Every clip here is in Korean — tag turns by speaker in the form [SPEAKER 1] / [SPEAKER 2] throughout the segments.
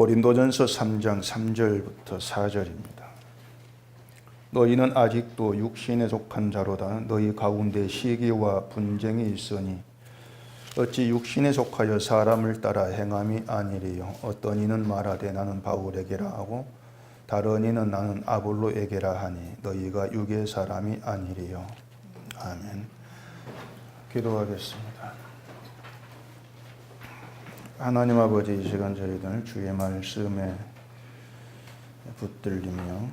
[SPEAKER 1] 고린도전서 3장 3절부터 4절입니다. 너희는 아직도 육신에 속한 자로다. 너희 가운데 시기와 분쟁이 있으니 어찌 육신에 속하여 사람을 따라 행함이 아니리요. 어떤 이는 말하되 나는 바울에게라 하고 다른 이는 나는 아볼로에게라 하니 너희가 육의 사람이 아니리요. 아멘. 기도하겠습니다. 하나님 아버지, 이 시간 저희들 주의 말씀에 붙들리며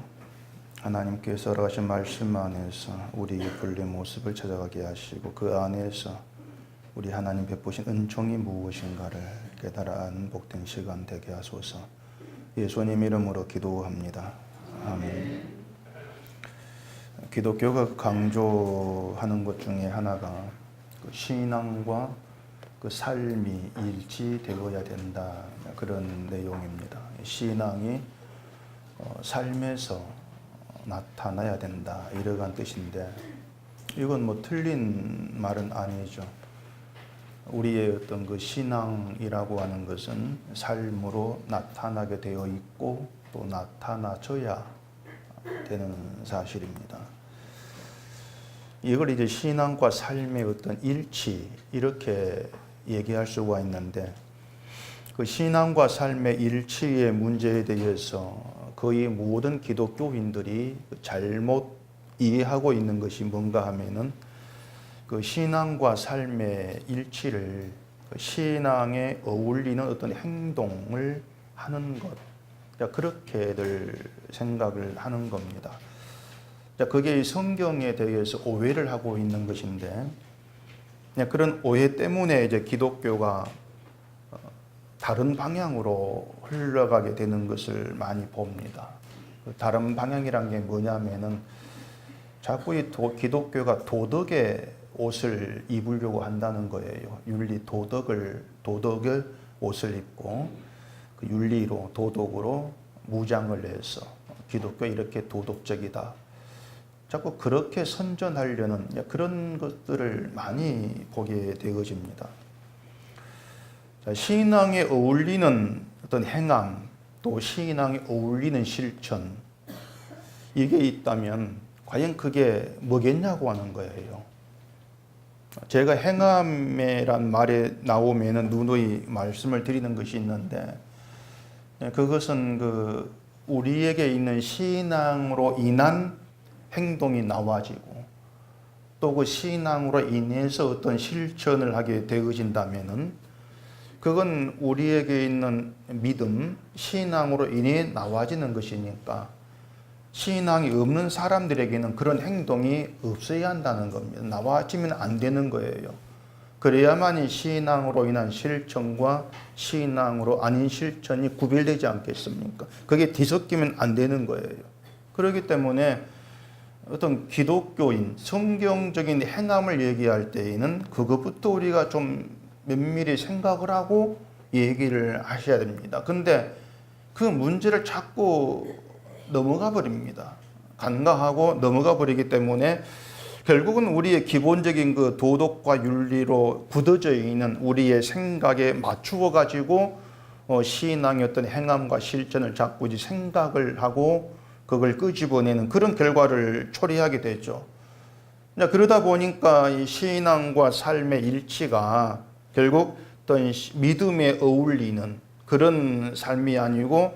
[SPEAKER 1] 하나님께서 허락하신 말씀 안에서 우리의 본래 모습을 찾아가게 하시고 그 안에서 우리 하나님 베푸신 은총이 무엇인가를 깨달아 아는 복된 시간 되게 하소서. 예수님 이름으로 기도합니다. 아멘. 기독교가 강조하는 것 중에 하나가 그 신앙과 그 삶이 일치되어야 된다, 그런 내용입니다. 신앙이 삶에서 나타나야 된다, 이러한 뜻인데 이건 뭐 틀린 말은 아니죠. 우리의 어떤 그 신앙이라고 하는 것은 삶으로 나타나게 되어 있고 또 나타나줘야 되는 사실입니다. 이걸 이제 신앙과 삶의 어떤 일치, 이렇게 얘기할 수가 있는데 그 신앙과 삶의 일치의 문제에 대해서 거의 모든 기독교인들이 잘못 이해하고 있는 것이 뭔가 하면은 그 신앙과 삶의 일치를 신앙에 어울리는 어떤 행동을 하는 것, 그렇게들 생각을 하는 겁니다. 그게 성경에 대해서 오해를 하고 있는 것인데 그런 오해 때문에 이제 기독교가 다른 방향으로 흘러가게 되는 것을 많이 봅니다. 다른 방향이란 게 뭐냐면은 자꾸 이 기독교가 도덕의 옷을 입으려고 한다는 거예요. 윤리 도덕의 옷을 입고 그 윤리로 도덕으로 무장을 해서 기독교 이렇게 도덕적이다, 자꾸 그렇게 선전하려는 그런 것들을 많이 보게 되어집니다. 신앙에 어울리는 어떤 행함, 또 신앙에 어울리는 실천, 이게 있다면 과연 그게 뭐겠냐고 하는 거예요. 제가 행함이란 말에 나오면은 누누이 말씀을 드리는 것이 있는데 그것은 그 우리에게 있는 신앙으로 인한 행동이 나와지고 또 그 신앙으로 인해서 어떤 실천을 하게 되어진다면은 그건 우리에게 있는 믿음, 신앙으로 인해 나와지는 것이니까 신앙이 없는 사람들에게는 그런 행동이 없어야 한다는 겁니다. 나와지면 안 되는 거예요. 그래야만이 신앙으로 인한 실천과 신앙으로 아닌 실천이 구별되지 않겠습니까? 그게 뒤섞이면 안 되는 거예요. 그렇기 때문에 어떤 기독교인, 성경적인 행함을 얘기할 때에는 그것부터 우리가 좀 면밀히 생각을 하고 얘기를 하셔야 됩니다. 근데 그 문제를 자꾸 넘어가 버립니다. 간과하고 넘어가 버리기 때문에 결국은 우리의 기본적인 그 도덕과 윤리로 굳어져 있는 우리의 생각에 맞추어 가지고 신앙의 어떤 행함과 실천을 자꾸 이제 생각을 하고 그걸 끄집어내는 그런 결과를 초래하게 되죠. 그러다 보니까 이 신앙과 삶의 일치가 결국 어떤 믿음에 어울리는 그런 삶이 아니고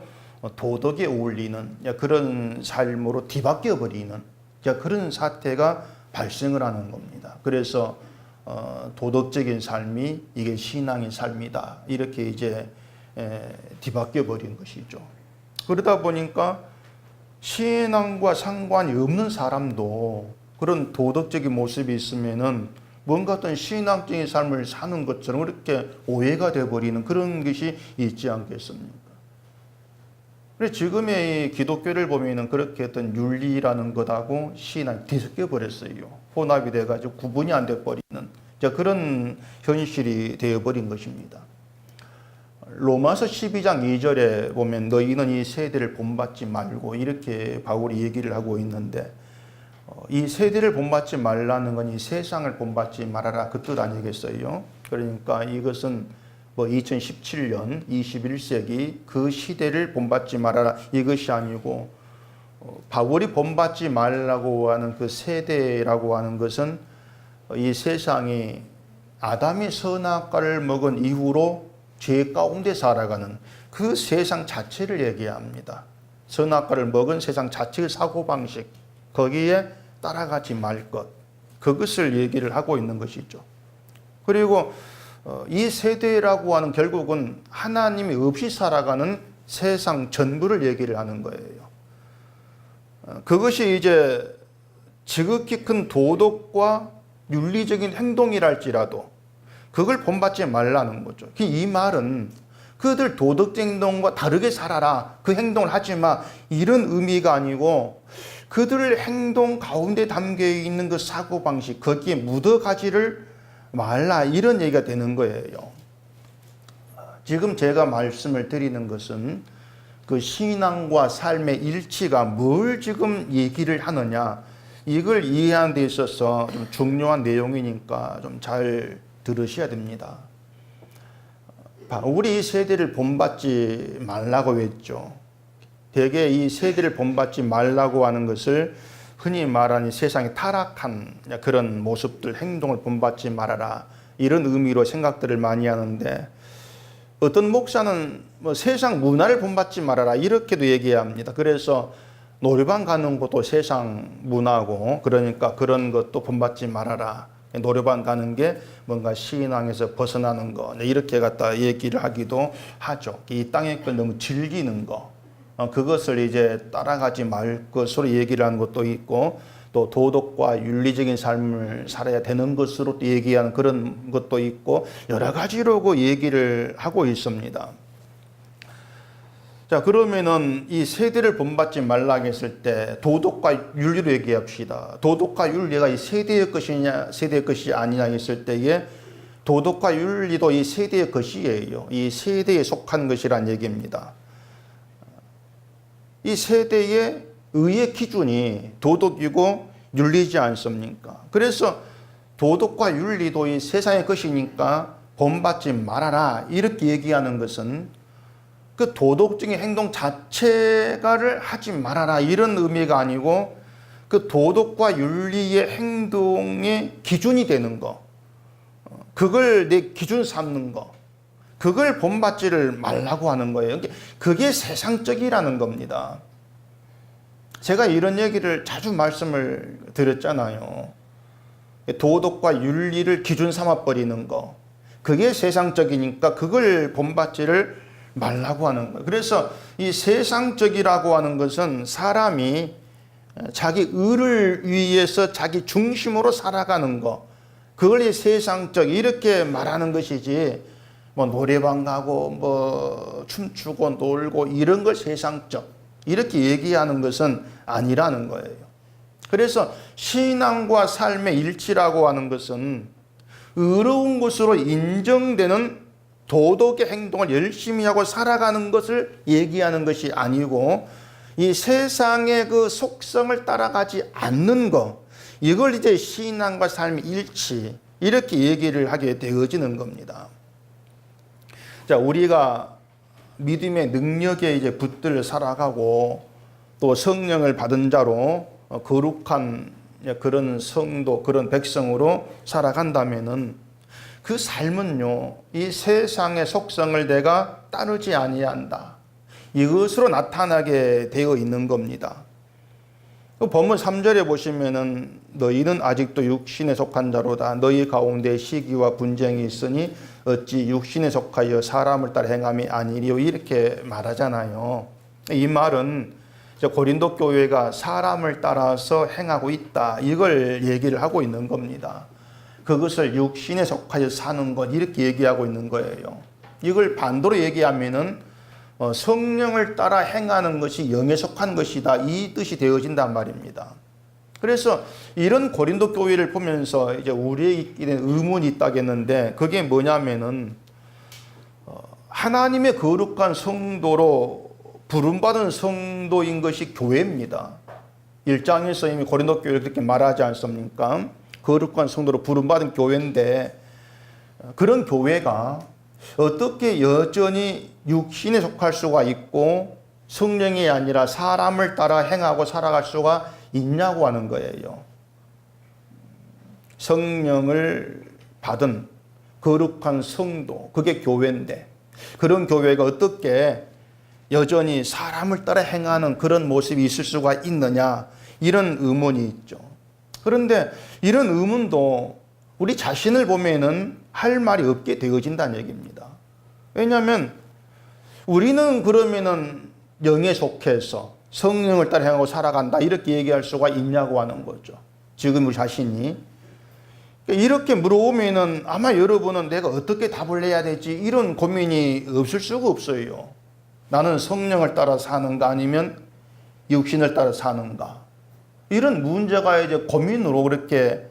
[SPEAKER 1] 도덕에 어울리는 그런 삶으로 뒤바뀌어 버리는 그런 사태가 발생을 하는 겁니다. 그래서 도덕적인 삶이 이게 신앙의 삶이다, 이렇게 이제 뒤바뀌어 버린 것이죠. 그러다 보니까 신앙과 상관이 없는 사람도 그런 도덕적인 모습이 있으면은 뭔가 어떤 신앙적인 삶을 사는 것처럼 그렇게 오해가 되어버리는 그런 것이 있지 않겠습니까? 그래서 지금의 기독교를 보면은 그렇게 어떤 윤리라는 것하고 신앙이 뒤섞여 버렸어요. 혼합이 돼가지고 구분이 안 돼 버리는 그런 현실이 되어버린 것입니다. 로마서 12장 2절에 보면 너희는 이 세대를 본받지 말고 이렇게 바울이 얘기를 하고 있는데 이 세대를 본받지 말라는 건 이 세상을 본받지 말아라, 그 뜻 아니겠어요? 그러니까 이것은 뭐 2017년 21세기 그 시대를 본받지 말아라 이것이 아니고 바울이 본받지 말라고 하는 그 세대라고 하는 것은 이 세상이 아담이 선악과를 먹은 이후로 죄 가운데 살아가는 그 세상 자체를 얘기합니다. 선악과를 먹은 세상 자체의 사고방식, 거기에 따라가지 말 것, 그것을 얘기를 하고 있는 것이죠. 그리고 이 세대라고 하는 결국은 하나님이 없이 살아가는 세상 전부를 얘기를 하는 거예요. 그것이 이제 지극히 큰 도덕과 윤리적인 행동이랄지라도 그걸 본받지 말라는 거죠. 이 말은 그들 도덕적 행동과 다르게 살아라, 그 행동을 하지 마, 이런 의미가 아니고 그들의 행동 가운데 담겨 있는 그 사고방식, 거기에 묻어가지를 말라, 이런 얘기가 되는 거예요. 지금 제가 말씀을 드리는 것은 그 신앙과 삶의 일치가 뭘 지금 얘기를 하느냐, 이걸 이해하는 데 있어서 좀 중요한 내용이니까 좀 잘 들으셔야 됩니다. 우리 이 세대를 본받지 말라고 했죠. 대개 이 세대를 본받지 말라고 하는 것을 흔히 말하는 세상에 타락한 그런 모습들, 행동을 본받지 말아라, 이런 의미로 생각들을 많이 하는데, 어떤 목사는 뭐 세상 문화를 본받지 말아라 이렇게도 얘기합니다. 그래서 노래방 가는 것도 세상 문화고, 그러니까 그런 것도 본받지 말아라. 노래방 가는 게 뭔가 신앙에서 벗어나는 거, 이렇게 갖다 얘기를 하기도 하죠. 이 땅의 걸 너무 즐기는 거, 그것을 이제 따라가지 말 것으로 얘기를 하는 것도 있고, 또 도덕과 윤리적인 삶을 살아야 되는 것으로 또 얘기하는 그런 것도 있고, 여러 가지로 얘기를 하고 있습니다. 자, 그러면은 이 세대를 본받지 말라고 했을 때 도덕과 윤리로 얘기합시다. 도덕과 윤리가 이 세대의 것이냐, 세대의 것이 아니냐 했을 때에 도덕과 윤리도 이 세대의 것이에요. 이 세대에 속한 것이란 얘기입니다. 이 세대의 의의 기준이 도덕이고 윤리지 않습니까? 그래서 도덕과 윤리도 이 세상의 것이니까 본받지 말아라, 이렇게 얘기하는 것은 그 도덕적인 행동 자체가를 하지 말아라, 이런 의미가 아니고 그 도덕과 윤리의 행동의 기준이 되는 거, 그걸 내 기준 삼는 거, 그걸 본받지를 말라고 하는 거예요. 그게 세상적이라는 겁니다. 제가 이런 얘기를 자주 말씀을 드렸잖아요. 도덕과 윤리를 기준 삼아버리는 거, 그게 세상적이니까 그걸 본받지를 말라고 하는 거예요. 그래서 이 세상적이라고 하는 것은 사람이 자기 의를 위해서 자기 중심으로 살아가는 거, 그걸 세상적 이렇게 말하는 것이지, 뭐 노래방 가고 뭐 춤추고 놀고 이런 걸 세상적 이렇게 얘기하는 것은 아니라는 거예요. 그래서 신앙과 삶의 일치라고 하는 것은 의로운 것으로 인정되는 도덕의 행동을 열심히 하고 살아가는 것을 얘기하는 것이 아니고, 이 세상의 그 속성을 따라가지 않는 것, 이걸 이제 신앙과 삶의 일치 이렇게 얘기를 하게 되어지는 겁니다. 자, 우리가 믿음의 능력에 이제 붙들려 살아가고 또 성령을 받은 자로 거룩한 그런 성도, 그런 백성으로 살아간다면은 그 삶은요, 이 세상의 속성을 내가 따르지 아니한다, 이것으로 나타나게 되어 있는 겁니다. 본문 3절에 보시면은 너희는 아직도 육신에 속한 자로다. 너희 가운데 시기와 분쟁이 있으니 어찌 육신에 속하여 사람을 따라 행함이 아니리요, 이렇게 말하잖아요. 이 말은 고린도 교회가 사람을 따라서 행하고 있다, 이걸 얘기를 하고 있는 겁니다. 그것을 육신에 속하여 사는 것, 이렇게 얘기하고 있는 거예요. 이걸 반대로 얘기하면은 성령을 따라 행하는 것이 영에 속한 것이다, 이 뜻이 되어진단 말입니다. 그래서 이런 고린도 교회를 보면서 이제 우리에게 의문이 있다겠는데, 그게 뭐냐면은 하나님의 거룩한 성도로 부름받은 성도인 것이 교회입니다. 1장에서 이미 고린도 교회를 그렇게 말하지 않습니까? 거룩한 성도로 부름받은 교회인데, 그런 교회가 어떻게 여전히 육신에 속할 수가 있고 성령이 아니라 사람을 따라 행하고 살아갈 수가 있냐고 하는 거예요. 성령을 받은 거룩한 성도, 그게 교회인데 그런 교회가 어떻게 여전히 사람을 따라 행하는 그런 모습이 있을 수가 있느냐, 이런 의문이 있죠. 그런데 이런 의문도 우리 자신을 보면은 할 말이 없게 되어진다는 얘기입니다. 왜냐하면 우리는 그러면은 영에 속해서 성령을 따라 행하고 살아간다, 이렇게 얘기할 수가 있냐고 하는 거죠. 지금 우리 자신이. 이렇게 물어보면은 아마 여러분은 내가 어떻게 답을 해야 될지 이런 고민이 없을 수가 없어요. 나는 성령을 따라 사는가 아니면 육신을 따라 사는가, 이런 문제가 이제 고민으로 그렇게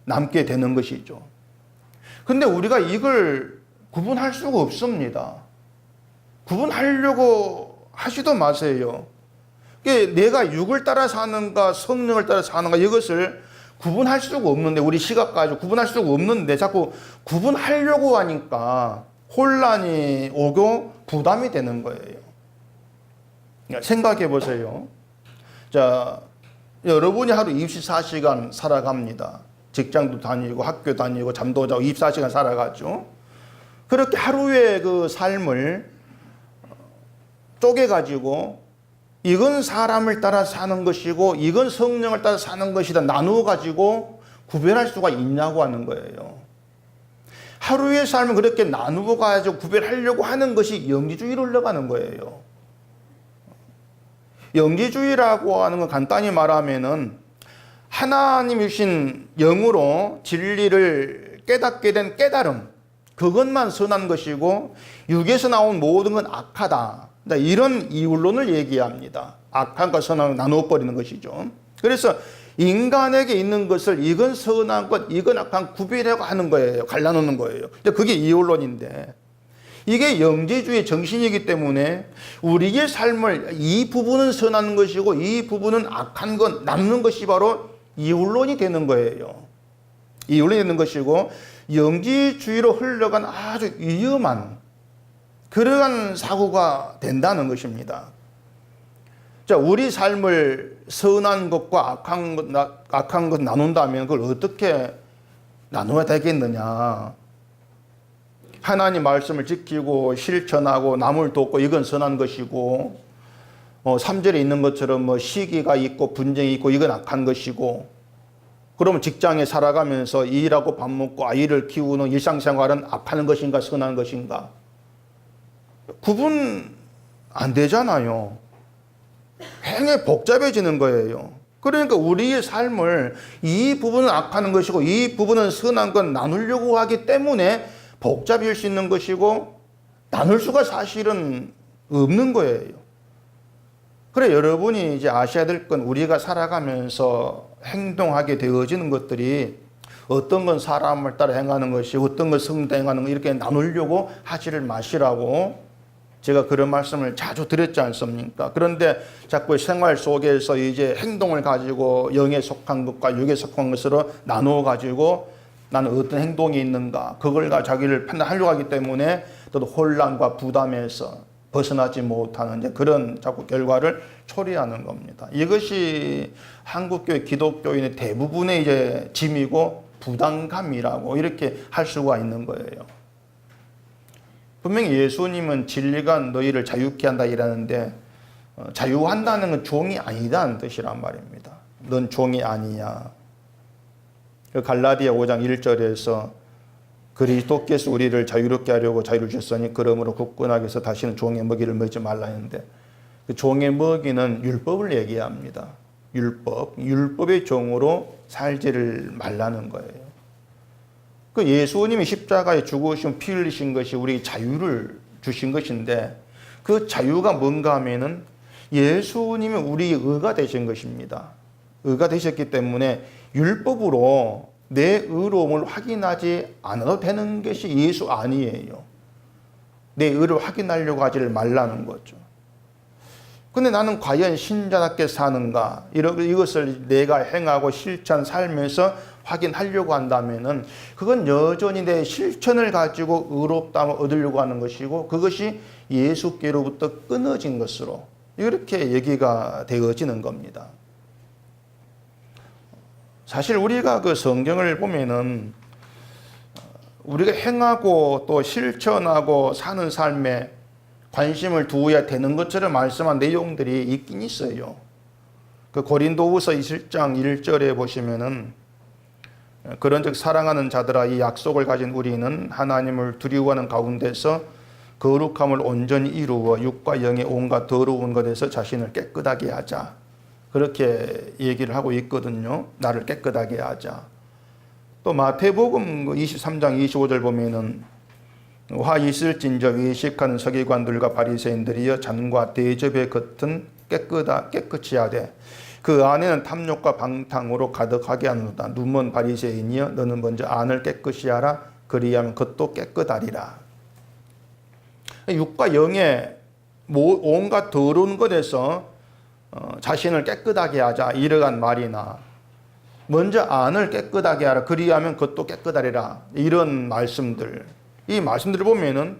[SPEAKER 1] 남게 되는 것이죠. 근데 우리가 이걸 구분할 수가 없습니다. 구분하려고 하지도 마세요. 내가 육을 따라 사는가 성령을 따라 사는가, 이것을 구분할 수가 없는데, 우리 시각 가지고 구분할 수가 없는데 자꾸 구분하려고 하니까 혼란이 오고 부담이 되는 거예요. 생각해 보세요. 자, 여러분이 하루 24시간 살아갑니다. 직장도 다니고 학교 다니고 잠도 자고 24시간 살아가죠. 그렇게 하루의 그 삶을 쪼개가지고 이건 사람을 따라 사는 것이고 이건 성령을 따라 사는 것이다 나누어가지고 구별할 수가 있냐고 하는 거예요. 하루의 삶을 그렇게 나누어가지고 구별하려고 하는 것이 영지주의로 흘러가는 거예요. 영지주의라고 하는 건 간단히 말하면은 하나님이 주신 영으로 진리를 깨닫게 된 깨달음, 그것만 선한 것이고 육에서 나온 모든 건 악하다, 이런 이율론을 얘기합니다. 악한 것 선한 것 나누어 버리는 것이죠. 그래서 인간에게 있는 것을 이건 선한 것 이건 악한 구별하고 하는 거예요. 갈라놓는 거예요. 그게 이율론인데, 이게 영지주의 정신이기 때문에 우리의 삶을 이 부분은 선한 것이고 이 부분은 악한 것 남는 것이 바로 이율론이 되는 거예요. 이율론이 되는 것이고 영지주의로 흘러간 아주 위험한 그러한 사고가 된다는 것입니다. 자, 우리 삶을 선한 것과 악한 것 나눈다면 그걸 어떻게 나눠야 되겠느냐. 하나님 말씀을 지키고 실천하고 남을 돕고 이건 선한 것이고, 3절에 있는 것처럼 시기가 있고 분쟁이 있고 이건 악한 것이고, 그러면 직장에 살아가면서 일하고 밥 먹고 아이를 키우는 일상생활은 악한 것인가 선한 것인가, 구분 안 되잖아요. 굉장히 복잡해지는 거예요. 그러니까 우리의 삶을 이 부분은 악하는 것이고 이 부분은 선한 건 나누려고 하기 때문에 복잡해질 수 있는 것이고 나눌 수가 사실은 없는 거예요. 그래, 여러분이 이제 아셔야 될 건 우리가 살아가면서 행동하게 되어지는 것들이 어떤 건 사람을 따라 행하는 것이 어떤 건 성도 행하는 것, 이렇게 나누려고 하지를 마시라고 제가 그런 말씀을 자주 드렸지 않습니까? 그런데 자꾸 생활 속에서 이제 행동을 가지고 영에 속한 것과 육에 속한 것으로 나누어 가지고 나는 어떤 행동이 있는가, 그걸 자기를 판단하려고 하기 때문에 또 혼란과 부담에서 벗어나지 못하는 이제 그런 자꾸 결과를 초래하는 겁니다. 이것이 한국교회 기독교인의 대부분의 이제 짐이고 부담감이라고 이렇게 할 수가 있는 거예요. 분명히 예수님은 진리가 너희를 자유케 한다 이라는데, 자유한다는 건 종이 아니다는 뜻이란 말입니다. 넌 종이 아니냐. 갈라디아 5장 1절에서 그리스도께서 우리를 자유롭게 하려고 자유를 주셨으니 그러므로 굳건하게 해서 다시는 종의 먹이를 먹지 말라 했는데, 그 종의 먹이는 율법을 얘기합니다. 율법의 종으로 살지를 말라는 거예요. 그 예수님이 십자가에 죽으신 피 흘리신 것이 우리 자유를 주신 것인데, 그 자유가 뭔가 하면은 예수님이 우리의 의가 되신 것입니다. 의가 되셨기 때문에 율법으로 내 의로움을 확인하지 않아도 되는 것이 예수 아니에요. 내 의를 확인하려고 하지를 말라는 거죠. 근데 나는 과연 신자답게 사는가, 이것을 내가 행하고 실천 살면서 확인하려고 한다면은 그건 여전히 내 실천을 가지고 의롭다함을 얻으려고 하는 것이고 그것이 예수께로부터 끊어진 것으로 이렇게 얘기가 되어지는 겁니다. 사실 우리가 그 성경을 보면은 우리가 행하고 또 실천하고 사는 삶에 관심을 두어야 되는 것처럼 말씀한 내용들이 있긴 있어요. 그 고린도후서 27장 1절에 보시면은 그런즉 사랑하는 자들아 이 약속을 가진 우리는 하나님을 두려워하는 가운데서 거룩함을 온전히 이루어 육과 영의 온갖 더러운 것에서 자신을 깨끗하게 하자. 그렇게 얘기를 하고 있거든요. 나를 깨끗하게 하자. 또 마태복음 23장 25절 보면은 화 있을진저 외식하는 서기관들과 바리새인들이여 잔과 대접의 겉은 깨끗이 하되 그 안에는 탐욕과 방탕으로 가득하게 하노다. 눈먼 바리새인이여 너는 먼저 안을 깨끗이 하라. 그리하면 겉도 깨끗하리라. 육과 영의 온갖 더러운 것에서 자신을 깨끗하게 하자 이러한 말이나 먼저 안을 깨끗하게 하라. 그리하면 겉도 깨끗하리라. 이런 말씀들. 이 말씀들을 보면은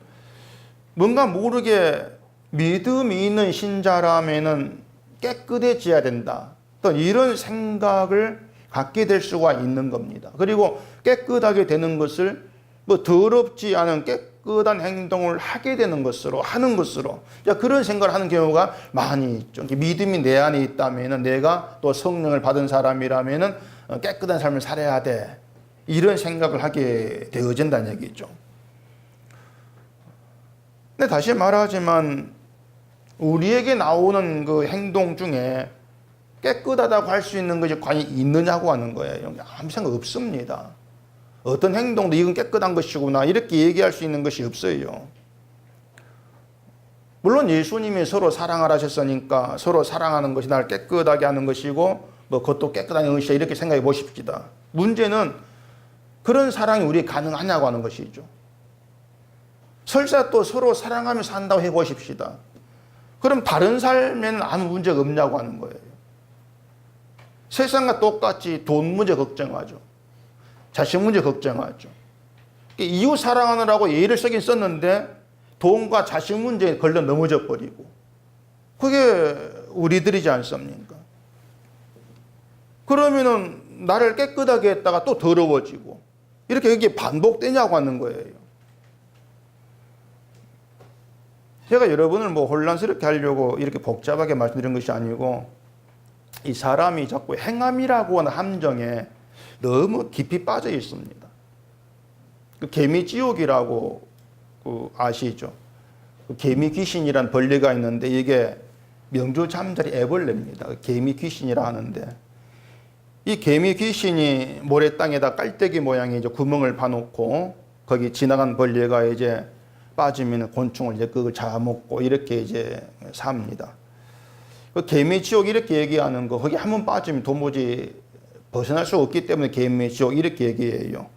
[SPEAKER 1] 뭔가 모르게 믿음이 있는 신자라면은 깨끗해져야 된다. 또 이런 생각을 갖게 될 수가 있는 겁니다. 그리고 깨끗하게 되는 것을 뭐 더럽지 않은 깨끗한 행동을 하게 되는 것으로 하는 것으로 그런 생각을 하는 경우가 많이 있죠. 믿음이 내 안에 있다면은 내가 또 성령을 받은 사람이라면은 깨끗한 삶을 살아야 돼. 이런 생각을 하게 되어진다는 얘기죠. 근데 다시 말하지만 우리에게 나오는 그 행동 중에 깨끗하다고 할 수 있는 것이 과연 있느냐고 하는 거예요. 아무 생각 없습니다. 어떤 행동도 이건 깨끗한 것이구나 이렇게 얘기할 수 있는 것이 없어요. 물론 예수님이 서로 사랑을 하셨으니까 서로 사랑하는 것이 나를 깨끗하게 하는 것이고 뭐 그것도 깨끗한 것이다 이렇게 생각해 보십시다. 문제는 그런 사랑이 우리에 가능하냐고 하는 것이죠. 설사 또 서로 사랑하며 산다고 해보십시다. 그럼 다른 삶에는 아무 문제가 없냐고 하는 거예요. 세상과 똑같이 돈 문제 걱정하죠. 자식 문제 걱정하죠. 이웃 사랑하느라고 예를 쓰긴 썼는데 돈과 자식 문제에 걸려 넘어져 버리고 그게 우리들이지 않습니까? 그러면은 나를 깨끗하게 했다가 또 더러워지고 이렇게 이게 반복되냐고 하는 거예요. 제가 여러분을 뭐 혼란스럽게 하려고 이렇게 복잡하게 말씀드린 것이 아니고 이 사람이 자꾸 행함이라고 하는 함정에 너무 깊이 빠져 있습니다. 그 개미지옥이라고 아시죠? 그 개미 귀신이란 벌레가 있는데 이게 명조 잠자리 애벌레입니다. 개미 귀신이라 하는데 이 개미 귀신이 모래 땅에다 깔때기 모양의 이제 구멍을 파놓고 거기 지나간 벌레가 이제 빠지면 곤충을 이제 그걸 잡아먹고 이렇게 이제 삽니다. 그 개미지옥 이렇게 얘기하는 거 거기 한번 빠지면 도무지 벗어날 수 없기 때문에 개미지옥 이렇게 얘기해요.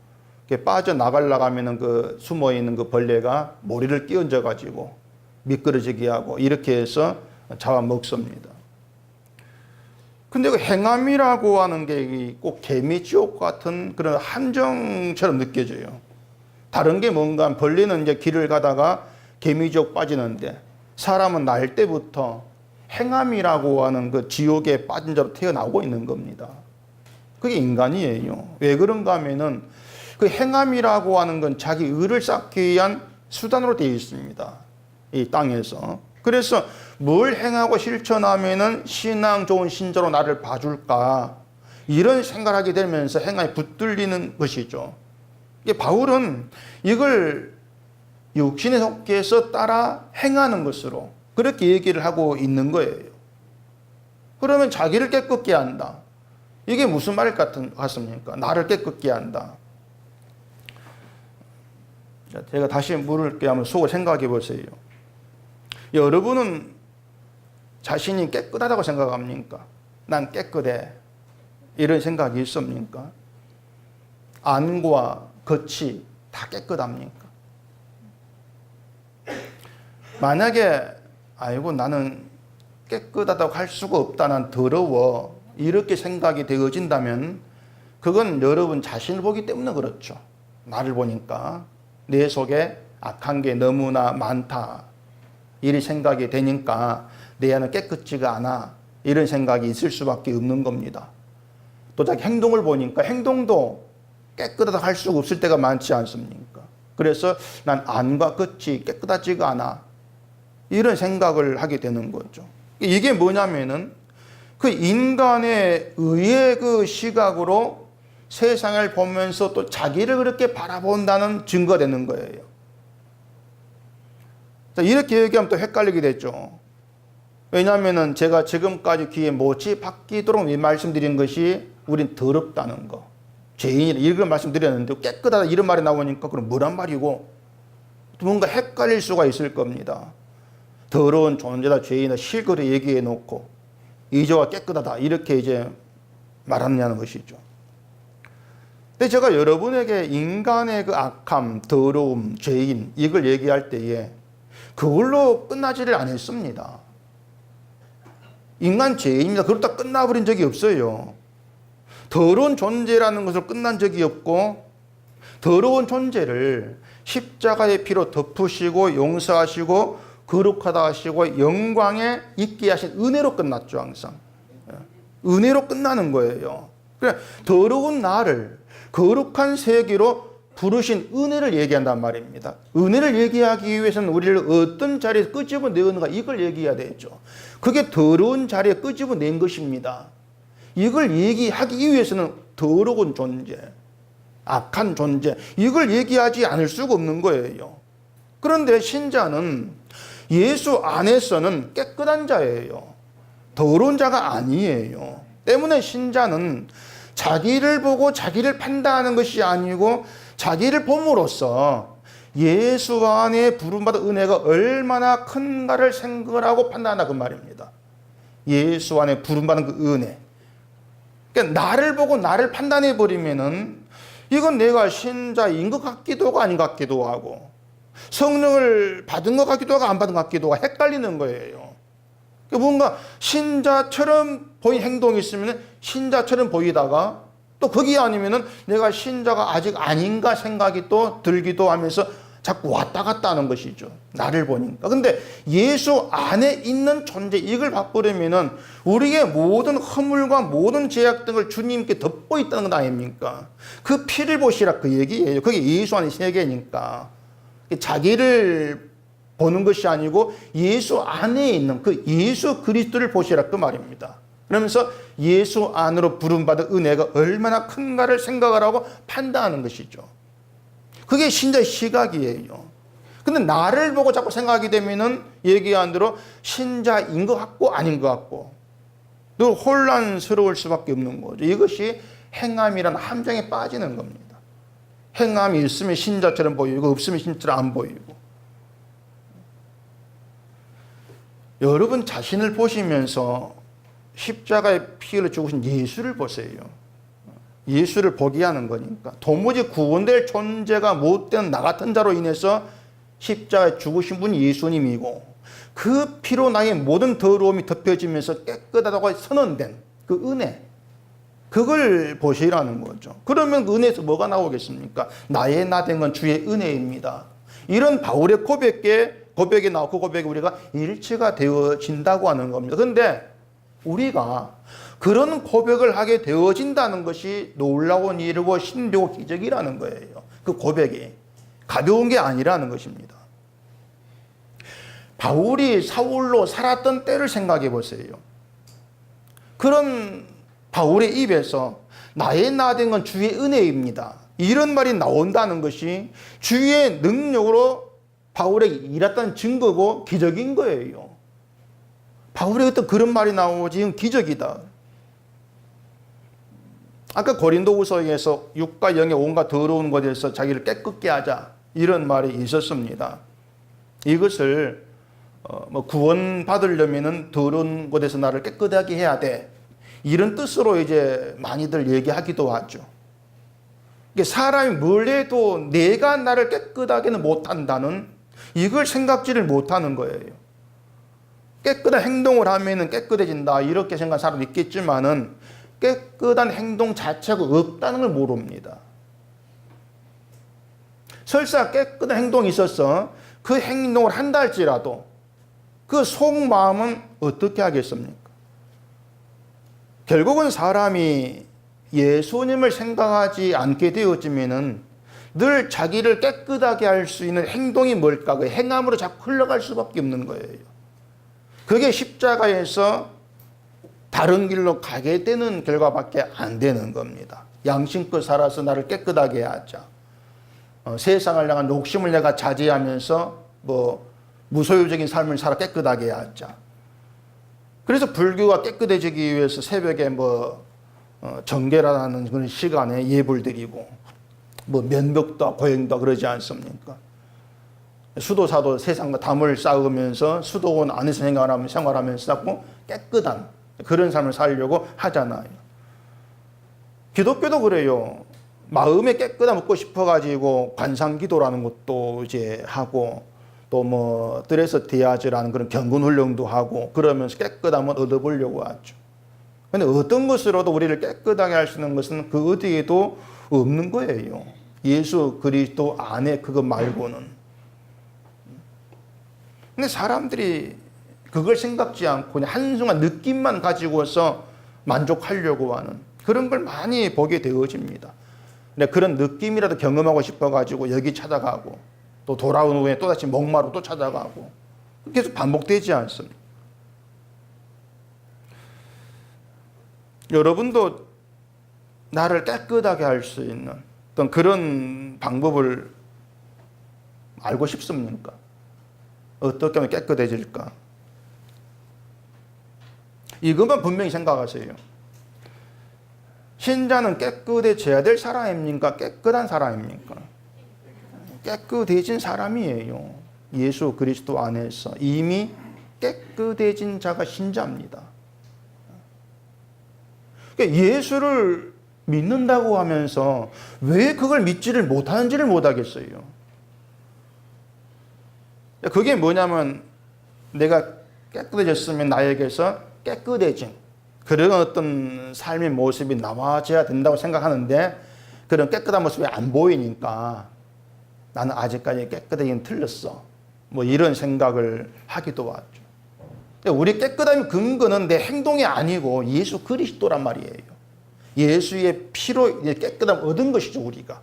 [SPEAKER 1] 빠져나가려고 하면은 그 숨어있는 그 벌레가 모래를 끼얹어 가지고 미끄러지게 하고 이렇게 해서 잡아먹습니다. 근데 그 행함이라고 하는 게 꼭 개미지옥 같은 그런 함정처럼 느껴져요. 다른 게 뭔가 벌레는 이제 길을 가다가 개미지옥 빠지는데 사람은 날 때부터 행함이라고 하는 그 지옥에 빠진 자로 태어나고 있는 겁니다. 그게 인간이에요. 왜 그런가 하면은 그 행함이라고 하는 건 자기 의를 쌓기 위한 수단으로 되어 있습니다. 이 땅에서. 그래서 뭘 행하고 실천하면은 신앙 좋은 신자로 나를 봐줄까 이런 생각을 하게 되면서 행함이 붙들리는 것이죠. 바울은 이걸 육신의 속에서 따라 행하는 것으로 그렇게 얘기를 하고 있는 거예요. 그러면 자기를 깨끗게 한다. 이게 무슨 말 같습니까? 나를 깨끗게 한다. 제가 다시 물을게 한번 속을 생각해 보세요. 여러분은 자신이 깨끗하다고 생각합니까? 난 깨끗해. 이런 생각이 있습니까? 안과 겉이 다 깨끗합니까? 만약에 아이고 나는 깨끗하다고 할 수가 없다. 난 더러워. 이렇게 생각이 되어진다면 그건 여러분 자신을 보기 때문에 그렇죠. 나를 보니까 내 속에 악한 게 너무나 많다, 이런 생각이 되니까 내 안은 깨끗지가 않아, 이런 생각이 있을 수밖에 없는 겁니다. 또 자기 행동을 보니까 행동도 깨끗하다 할 수가 없을 때가 많지 않습니까? 그래서 난 안과 끝이 깨끗하지가 않아, 이런 생각을 하게 되는 거죠. 이게 뭐냐면은 그 인간의 의의 그 시각으로 세상을 보면서 또 자기를 그렇게 바라본다는 증거가 되는 거예요. 자, 이렇게 얘기하면 또 헷갈리게 됐죠. 왜냐하면은 제가 지금까지 귀에 못이 박히도록 말씀드린 것이 우린 더럽다는 거, 죄인이라 이런 말씀드렸는데 깨끗하다 이런 말이 나오니까 그럼 뭐란 말이고, 뭔가 헷갈릴 수가 있을 겁니다. 더러운 존재다, 죄인이다 실거래 얘기해 놓고 이제와 깨끗하다 이렇게 이제 말하느냐는 것이죠. 근데 제가 여러분에게 인간의 그 악함, 더러움, 죄인 이걸 얘기할 때에 그걸로 끝나지를 않았습니다. 인간 죄인입니다. 그렇다 끝나버린 적이 없어요. 더러운 존재라는 것을 끝난 적이 없고, 더러운 존재를 십자가의 피로 덮으시고 용서하시고 거룩하다 하시고 영광에 있게 하신 은혜로 끝났죠. 항상 은혜로 끝나는 거예요. 그래, 더러운 나를 거룩한 세계로 부르신 은혜를 얘기한단 말입니다. 은혜를 얘기하기 위해서는 우리를 어떤 자리에서 끄집어내는가, 이걸 얘기해야 되죠. 그게 더러운 자리에 끄집어낸 것입니다. 이걸 얘기하기 위해서는 더러운 존재, 악한 존재, 이걸 얘기하지 않을 수가 없는 거예요. 그런데 신자는 예수 안에서는 깨끗한 자예요. 더러운 자가 아니에요. 때문에 신자는 자기를 보고 자기를 판단하는 것이 아니고 자기를 봄으로써 예수 안에 부름받은 은혜가 얼마나 큰가를 생각하고 판단한다 그 말입니다. 예수 안에 부름받은 그 은혜. 그러니까 나를 보고 나를 판단해 버리면은 이건 내가 신자인 것 같기도 하고 아닌 것 같기도 하고, 성령을 받은 것 같기도 하고 안 받은 것 같기도 하고 헷갈리는 거예요. 그러니까 뭔가 신자처럼 보인 행동이 있으면 신자처럼 보이다가 또 거기 아니면은 내가 신자가 아직 아닌가 생각이 또 들기도 하면서 자꾸 왔다 갔다 하는 것이죠. 나를 보니까. 근데 예수 안에 있는 존재, 이걸 바꾸려면은 우리의 모든 허물과 모든 죄악 등을 주님께 덮고 있다는 것 아닙니까? 그 피를 보시라 그 얘기예요. 그게 예수 안의 세계니까. 자기를 보는 것이 아니고 예수 안에 있는 그 예수 그리스도를 보시라 그 말입니다. 그러면서 예수 안으로 부름받은 은혜가 얼마나 큰가를 생각하라고 판단하는 것이죠. 그게 신자의 시각이에요. 근데 나를 보고 자꾸 생각하게 되면은 얘기한 대로 신자인 것 같고 아닌 것 같고 늘 혼란스러울 수밖에 없는 거죠. 이것이 행함이라는 함정에 빠지는 겁니다. 행함이 있으면 신자처럼 보이고 없으면 신자처럼 안 보이고. 여러분 자신을 보시면서 십자가의 피를 죽으신 예수를 보세요. 예수를 보게 하는 거니까. 도무지 구원될 존재가 못된 나 같은 자로 인해서 십자가에 죽으신 분이 예수님이고, 그 피로 나의 모든 더러움이 덮여지면서 깨끗하다고 선언된 그 은혜, 그걸 보시라는 거죠. 그러면 그 은혜에서 뭐가 나오겠습니까? 나의 나 된 건 주의 은혜입니다. 이런 바울의 고백에 나오고 그 고백에 우리가 일치가 되어진다고 하는 겁니다. 그런데 우리가 그런 고백을 하게 되어진다는 것이 놀라운 일이고 신비고 기적이라는 거예요. 그 고백이 가벼운 게 아니라는 것입니다. 바울이 사울로 살았던 때를 생각해 보세요. 그런 바울의 입에서 나의 나 된 건 주의 은혜입니다, 이런 말이 나온다는 것이 주의 능력으로 바울에게 일했다는 증거고 기적인 거예요. 바울에게 또 그런 말이 나오지, 이건 기적이다. 아까 고린도후서에서 육과 영의 온갖 더러운 것에서 자기를 깨끗게 하자, 이런 말이 있었습니다. 이것을 구원받으려면은 더러운 곳에서 나를 깨끗하게 해야 돼, 이런 뜻으로 이제 많이들 얘기하기도 하죠. 사람이 뭘 해도 내가 나를 깨끗하게는 못한다는, 이걸 생각지를 못하는 거예요. 깨끗한 행동을 하면은 깨끗해진다, 이렇게 생각하는 사람도 있겠지만은 깨끗한 행동 자체가 없다는 걸 모릅니다. 설사 깨끗한 행동이 있어서 그 행동을 한다 할지라도 그 속마음은 어떻게 하겠습니까? 결국은 사람이 예수님을 생각하지 않게 되어지면은 늘 자기를 깨끗하게 할 수 있는 행동이 뭘까? 그 행함으로 자꾸 흘러갈 수밖에 없는 거예요. 그게 십자가에서 다른 길로 가게 되는 결과밖에 안 되는 겁니다. 양심껏 살아서 나를 깨끗하게 하자. 세상을 향한 욕심을 내가 자제하면서 무소유적인 삶을 살아 깨끗하게 하자. 그래서 불교가 깨끗해지기 위해서 새벽에 정계라는 그런 시간에 예불 드리고 면벽도 고행도 그러지 않습니까? 수도사도 세상과 담을 쌓으면서 수도원 안에서 생활하면서 자꾸 깨끗한 그런 삶을 살려고 하잖아요. 기독교도 그래요. 마음에 깨끗함 얻고 싶어가지고 관상기도라는 것도 이제 하고 또 뜰에서 대야제라는 그런 경건훈련도 하고 그러면서 깨끗함을 얻어보려고 하죠. 근데 어떤 것으로도 우리를 깨끗하게 할 수 있는 것은 그 어디에도 없는 거예요. 예수 그리스도 안에 그것 말고는. 근데 사람들이 그걸 생각지 않고 그냥 한순간 느낌만 가지고서 만족하려고 하는 그런 걸 많이 보게 되어집니다. 근데 그런 느낌이라도 경험하고 싶어가지고 여기 찾아가고 또 돌아온 후에 또다시 목마르고 또 찾아가고 계속 반복되지 않습니다. 여러분도 나를 깨끗하게 할 수 있는 어떤 그런 방법을 알고 싶습니까? 어떻게 하면 깨끗해질까? 이것만 분명히 생각하세요. 신자는 깨끗해져야 될 사람입니까? 깨끗한 사람입니까? 깨끗해진 사람이에요. 예수 그리스도 안에서 이미 깨끗해진 자가 신자입니다. 그러니까 예수를 믿는다고 하면서 왜 그걸 믿지를 못하는지를 못하겠어요. 그게 뭐냐면 내가 깨끗해졌으면 나에게서 깨끗해진 그런 어떤 삶의 모습이 나와줘야 된다고 생각하는데 그런 깨끗한 모습이 안 보이니까 나는 아직까지 깨끗하긴 틀렸어. 이런 생각을 하기도 하죠. 우리 깨끗함의 근거는 내 행동이 아니고 예수 그리스도란 말이에요. 예수의 피로 깨끗함 얻은 것이죠, 우리가.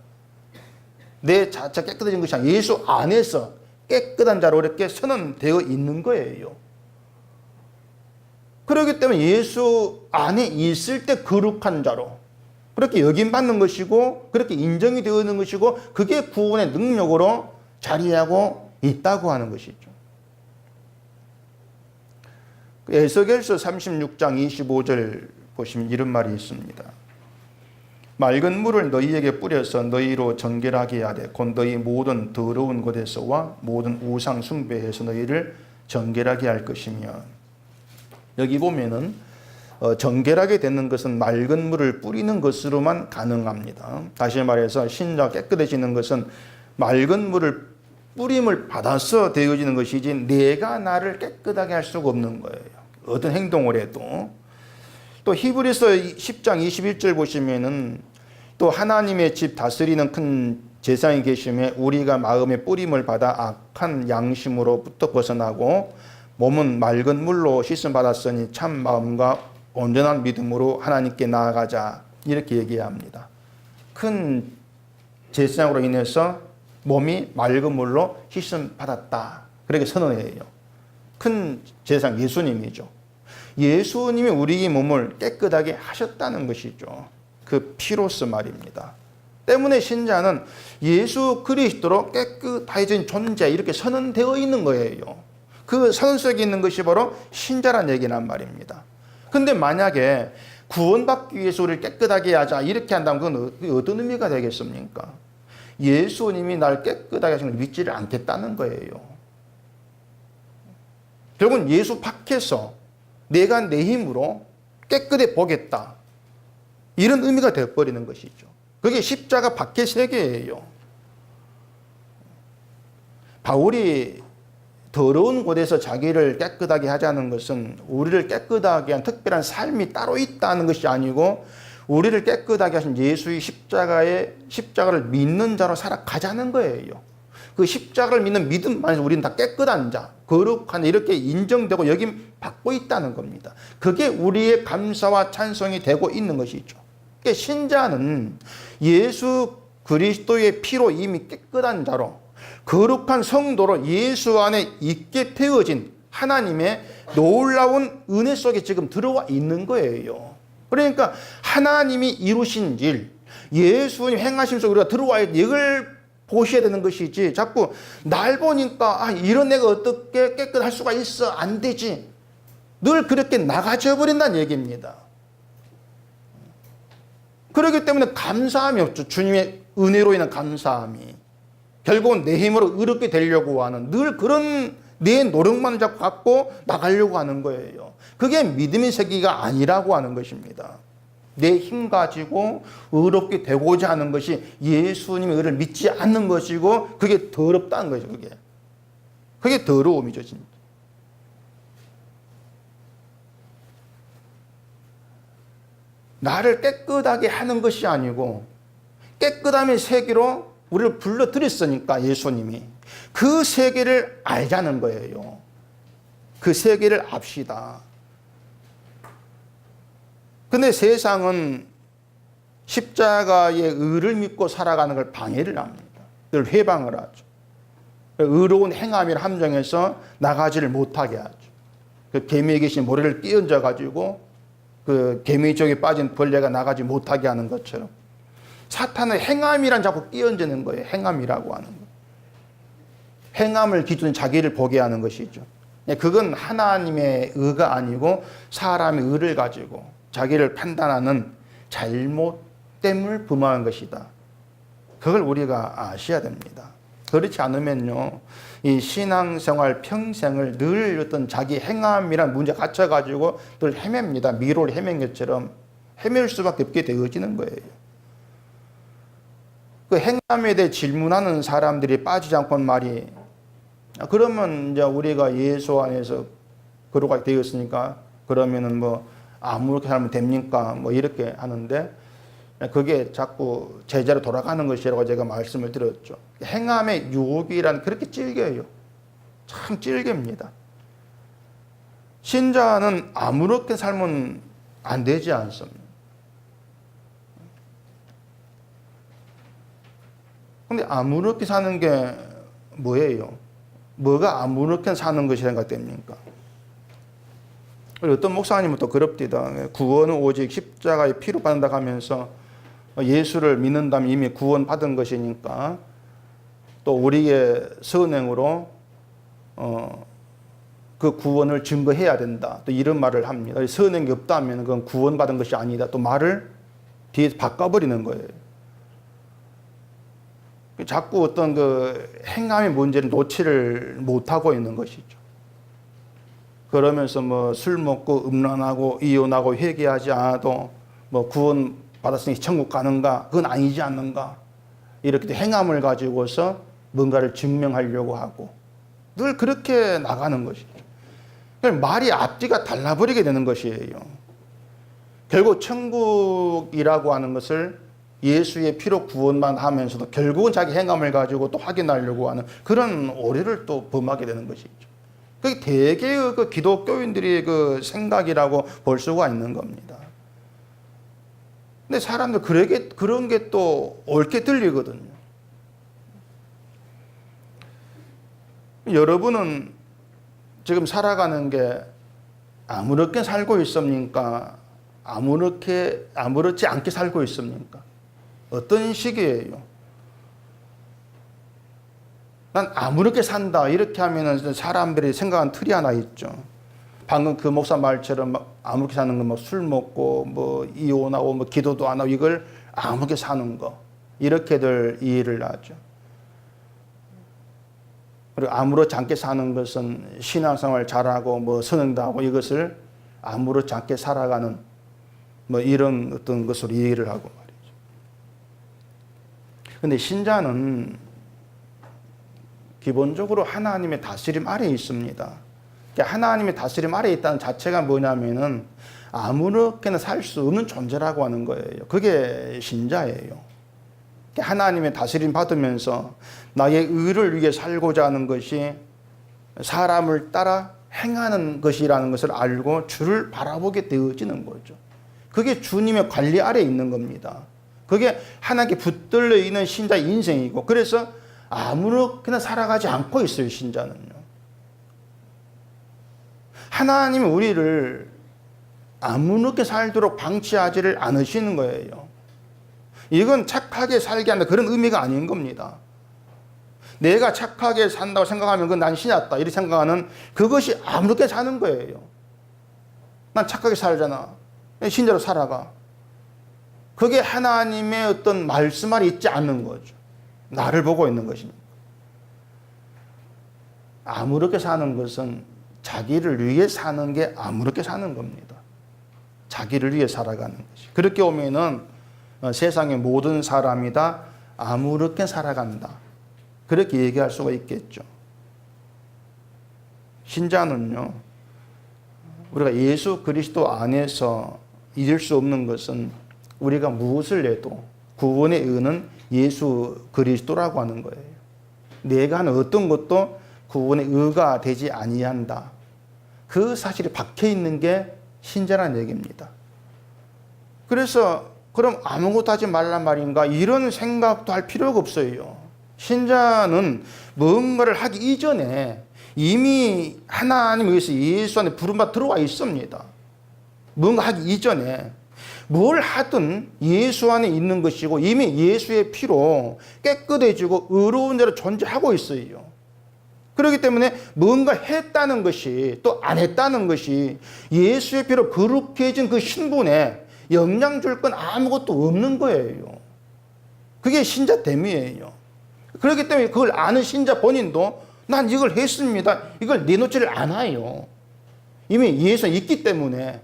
[SPEAKER 1] 내 자체 깨끗해진 것이 아니라 예수 안에서 깨끗한 자로 이렇게 선언되어 있는 거예요. 그렇기 때문에 예수 안에 있을 때 거룩한 자로 그렇게 여김받는 것이고 그렇게 인정이 되어 있는 것이고 그게 구원의 능력으로 자리하고 있다고 하는 것이죠. 에스겔서 36장 25절 보시면 이런 말이 있습니다. 맑은 물을 너희에게 뿌려서 너희로 정결하게 하되 곧 너희 모든 더러운 곳에서와 모든 우상 숭배에서 너희를 정결하게 할 것이며 여기 보면은 정결하게 되는 것은 맑은 물을 뿌리는 것으로만 가능합니다. 다시 말해서 신자가 깨끗해지는 것은 맑은 물을 뿌림을 받아서 되어지는 것이지 내가 나를 깨끗하게 할 수가 없는 거예요. 어떤 행동을 해도. 또 히브리서 10장 21절 보시면은 또 하나님의 집 다스리는 큰 제사장이 계심에 우리가 마음의 뿌림을 받아 악한 양심으로부터 벗어나고 몸은 맑은 물로 씻음 받았으니 참 마음과 온전한 믿음으로 하나님께 나아가자 이렇게 얘기합니다. 큰 제사장으로 인해서 몸이 맑은 물로 씻음 받았다. 그렇게 선언해요. 큰 제사장 예수님이죠. 예수님이 우리 몸을 깨끗하게 하셨다는 것이죠. 그 피로서 말입니다. 때문에 신자는 예수 그리스도로 깨끗해진 존재 이렇게 선언되어 있는 거예요. 그 선언 속에 있는 것이 바로 신자란 얘기란 말입니다. 근데 만약에 구원받기 위해서 우리를 깨끗하게 하자 이렇게 한다면 그건 어떤 의미가 되겠습니까? 예수님이 날 깨끗하게 하시는 걸 믿지를 않겠다는 거예요. 결국은 예수 밖에서 내가 내 힘으로 깨끗해 보겠다. 이런 의미가 되어버리는 것이죠. 그게 십자가 밖의 세계예요. 바울이 더러운 곳에서 자기를 깨끗하게 하자는 것은 우리를 깨끗하게 한 특별한 삶이 따로 있다는 것이 아니고 우리를 깨끗하게 하신 예수의 십자가를 믿는 자로 살아가자는 거예요. 그 십자가를 믿는 믿음만에서 우리는 다 깨끗한 자, 거룩한 자 이렇게 인정되고 여김 받고 있다는 겁니다. 그게 우리의 감사와 찬송이 되고 있는 것이죠. 그러니까 신자는 예수 그리스도의 피로 이미 깨끗한 자로 거룩한 성도로 예수 안에 있게 되어진 하나님의 놀라운 은혜 속에 지금 들어와 있는 거예요. 그러니까 하나님이 이루신 일, 예수님 행하심 속에 우리가 들어와야 이걸 보셔야 되는 것이지 자꾸 날 보니까 이런 내가 어떻게 깨끗할 수가 있어? 안 되지. 늘 그렇게 나가져 버린다는 얘기입니다. 그렇기 때문에 감사함이 없죠. 주님의 은혜로 인한 감사함이. 결국은 내 힘으로 의롭게 되려고 하는 늘 그런 내 노력만 자꾸 갖고 나가려고 하는 거예요. 그게 믿음의 세계가 아니라고 하는 것입니다. 내 힘 가지고 의롭게 되고자 하는 것이 예수님의 의를 믿지 않는 것이고 그게 더럽다는 거죠. 그게 더러움이죠. 진짜. 나를 깨끗하게 하는 것이 아니고 깨끗함의 세계로 우리를 불러들였으니까 예수님이 그 세계를 알자는 거예요. 그 세계를 압시다. 근데 세상은 십자가의 의를 믿고 살아가는 걸 방해를 합니다. 늘 회방을 하죠. 의로운 행함이라 함정에서 나가지를 못하게 하죠. 그 개미에 계신 모래를 끼얹어 가지고 그 개미 쪽에 빠진 벌레가 나가지 못하게 하는 것처럼 사탄은 행함이란 자꾸 끼얹는 거예요. 행함이라고 하는 거. 행함을 기준으로 자기를 보게 하는 것이죠. 그건 하나님의 의가 아니고 사람의 의를 가지고 자기를 판단하는 잘못됨을 범하는 것이다. 그걸 우리가 아셔야 됩니다. 그렇지 않으면요, 이 신앙생활 평생을 늘 어떤 자기 행함이란 문제에 갇혀가지고 늘 헤맵니다. 미로를 헤맨 것처럼 헤맬 수밖에 없게 되어지는 거예요. 그 행함에 대해 질문하는 사람들이 빠지지 않고 말이, 그러면 이제 우리가 예수 안에서 거룩하게 되었으니까 그러면은 뭐 아무렇게 살면 됩니까? 뭐 이렇게 하는데 그게 자꾸 제자로 돌아가는 것이라고 제가 말씀을 드렸죠. 행함의 유혹이란 그렇게 찔겨요. 참 찔깁니다. 신자는 아무렇게 살면 안 되지 않습니다. 근데 아무렇게 사는 게 뭐예요? 뭐가 아무렇게 사는 것이 생각됩니까? 어떤 목사님은 또 그럽디다. 구원은 오직 십자가의 피로 받는다 하면서 예수를 믿는다면 이미 구원 받은 것이니까 또 우리의 선행으로 그 구원을 증거해야 된다. 또 이런 말을 합니다. 선행이 없다면 그건 구원 받은 것이 아니다. 또 말을 뒤에서 바꿔버리는 거예요. 자꾸 어떤 그 행함의 문제를 놓지를 못하고 있는 것이죠. 그러면서 뭐 술 먹고 음란하고 이혼하고 회개하지 않아도 뭐 구원 받았으니 천국 가는가? 그건 아니지 않는가? 이렇게 행함을 가지고서 뭔가를 증명하려고 하고 늘 그렇게 나가는 것이죠. 말이 앞뒤가 달라버리게 되는 것이에요. 결국 천국이라고 하는 것을 예수의 피로 구원만 하면서도 결국은 자기 행함을 가지고 또 확인하려고 하는 그런 오해를 또 범하게 되는 것이죠. 그게 대개의 그 기독교인들의 그 생각이라고 볼 수가 있는 겁니다. 근데 사람들 그런 게 또 옳게 들리거든요. 여러분은 지금 살아가는 게 아무렇게 살고 있습니까? 아무렇지 않게 살고 있습니까? 어떤 식이에요? 난 아무렇게 산다 이렇게 하면은 사람들이 생각하는 틀이 하나 있죠. 방금 그 목사 말처럼 아무렇게 사는 거 뭐 술 먹고 뭐 이혼하고 뭐 기도도 안 하고 이걸 아무렇게 사는 거 이렇게들 이해를 하죠. 그리고 아무렇지 않게 사는 것은 신앙생활 잘하고 뭐 선행도 하고 이것을 아무렇지 않게 살아가는 뭐 이런 어떤 것으로 이해를 하고 말이죠. 근데 신자는 기본적으로 하나님의 다스림 아래에 있습니다. 하나님의 다스림 아래에 있다는 자체가 뭐냐면은 아무렇게나 살 수 없는 존재라고 하는 거예요. 그게 신자예요. 하나님의 다스림 받으면서 나의 의를 위해 살고자 하는 것이 사람을 따라 행하는 것이라는 것을 알고 주를 바라보게 되어지는 거죠. 그게 주님의 관리 아래에 있는 겁니다. 그게 하나님께 붙들려 있는 신자의 인생이고, 그래서 아무렇게나 살아가지 않고 있어요, 신자는요. 하나님이 우리를 아무렇게 살도록 방치하지를 않으시는 거예요. 이건 착하게 살게 한다, 그런 의미가 아닌 겁니다. 내가 착하게 산다고 생각하면 그건 난 신났다 이렇게 생각하는, 그것이 아무렇게 사는 거예요. 난 착하게 살잖아, 신자로 살아가. 그게 하나님의 어떤 말씀 아래 있지 않는 거죠. 나를 보고 있는 것입니다. 아무렇게 사는 것은 자기를 위해 사는 게 아무렇게 사는 겁니다. 자기를 위해 살아가는 것이. 그렇게 오면은 세상의 모든 사람이 다 아무렇게 살아간다, 그렇게 얘기할 수가 있겠죠. 신자는요, 우리가 예수 그리스도 안에서 잊을 수 없는 것은 우리가 무엇을 해도 구원의 의는 예수 그리스도라고 하는 거예요. 내가 하는 어떤 것도 구원의 의가 되지 아니한다, 그 사실이 박혀 있는 게 신자라는 얘기입니다. 그래서 그럼 아무것도 하지 말란 말인가, 이런 생각도 할 필요가 없어요. 신자는 뭔가를 하기 이전에 이미 하나님에 의해서 예수 안에 부름받아 들어와 있습니다. 뭔가 하기 이전에 뭘 하든 예수 안에 있는 것이고, 이미 예수의 피로 깨끗해지고 의로운 자로 존재하고 있어요. 그렇기 때문에 뭔가 했다는 것이 또 안 했다는 것이 예수의 피로 거룩해진 그 신분에 영향 줄 건 아무것도 없는 거예요. 그게 신자됨이에요. 그렇기 때문에 그걸 아는 신자 본인도 난 이걸 했습니다, 이걸 내놓지를 않아요. 이미 예수가 있기 때문에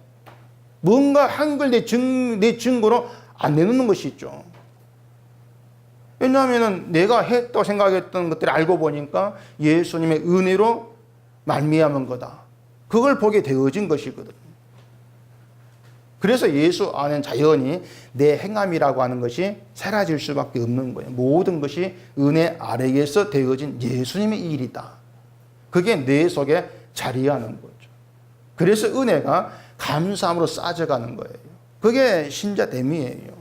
[SPEAKER 1] 뭔가 한 걸 내 증거로 안 내놓는 것이 있죠. 왜냐하면 내가 했다고 생각했던 것들을 알고 보니까 예수님의 은혜로 말미암은 거다, 그걸 보게 되어진 것이거든. 그래서 예수 안에는 자연히 내 행함이라고 하는 것이 사라질 수밖에 없는 거예요. 모든 것이 은혜 아래에서 되어진 예수님의 일이다, 그게 내 속에 자리하는 거죠. 그래서 은혜가 감사함으로 쌓여가는 거예요. 그게 신자됨이에요.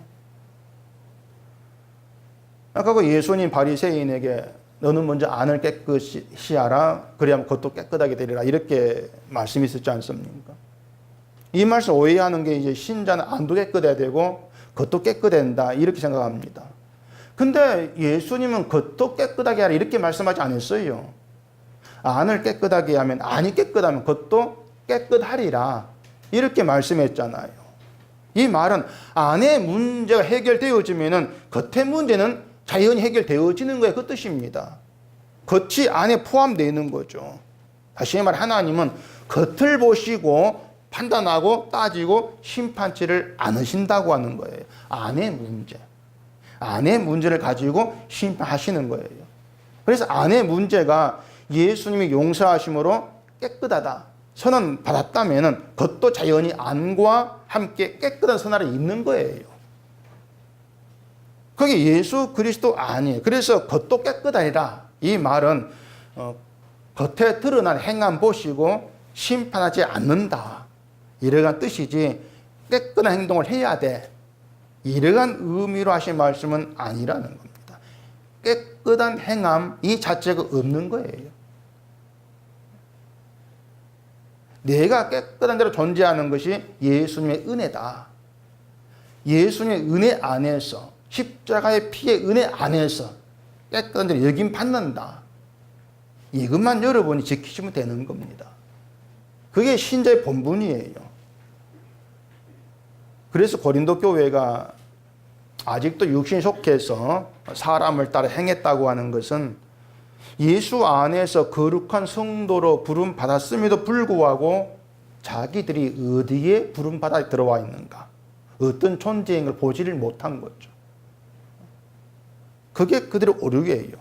[SPEAKER 1] 아까 그 예수님 바리새인에게 너는 먼저 안을 깨끗이 하라, 그래야 겉도 깨끗하게 되리라, 이렇게 말씀이 있었지 않습니까? 이 말씀 오해하는 게 이제 신자는 안도 깨끗해야 되고 겉도 깨끗해야 된다, 이렇게 생각합니다. 근데 예수님은 겉도 깨끗하게 하라 이렇게 말씀하지 않았어요. 안을 깨끗하게 하면, 안이 깨끗하면 겉도 깨끗하리라, 이렇게 말씀했잖아요. 이 말은 안의 문제가 해결되어지면은 겉의 문제는 자연히 해결되어지는 거예요, 그 뜻입니다. 겉이 안에 포함되어 있는 거죠. 다시 말해 하나님은 겉을 보시고 판단하고 따지고 심판치를 않으신다고 하는 거예요. 안의 문제, 안의 문제를 가지고 심판하시는 거예요. 그래서 안의 문제가 예수님이 용서하심으로 깨끗하다, 선언 받았다면은 겉도 자연히 안과 함께 깨끗한 선 아래 있는 거예요. 그게 예수 그리스도 아니에요. 그래서 겉도 깨끗하리라, 이 말은 겉에 드러난 행함 보시고 심판하지 않는다, 이러한 뜻이지 깨끗한 행동을 해야 돼, 이러한 의미로 하신 말씀은 아니라는 겁니다. 깨끗한 행함 이 자체가 없는 거예요. 내가 깨끗한 대로 존재하는 것이 예수님의 은혜다. 예수님의 은혜 안에서, 십자가의 피의 은혜 안에서 깨끗한 대로 여김 받는다, 이것만 여러분이 지키시면 되는 겁니다. 그게 신자의 본분이에요. 그래서 고린도 교회가 아직도 육신에 속해서 사람을 따라 행했다고 하는 것은 예수 안에서 거룩한 성도로 부름 받았음에도 불구하고 자기들이 어디에 부름 받아 들어와 있는가, 어떤 존재인 걸 보지를 못한 거죠. 그게 그들의 오류예요.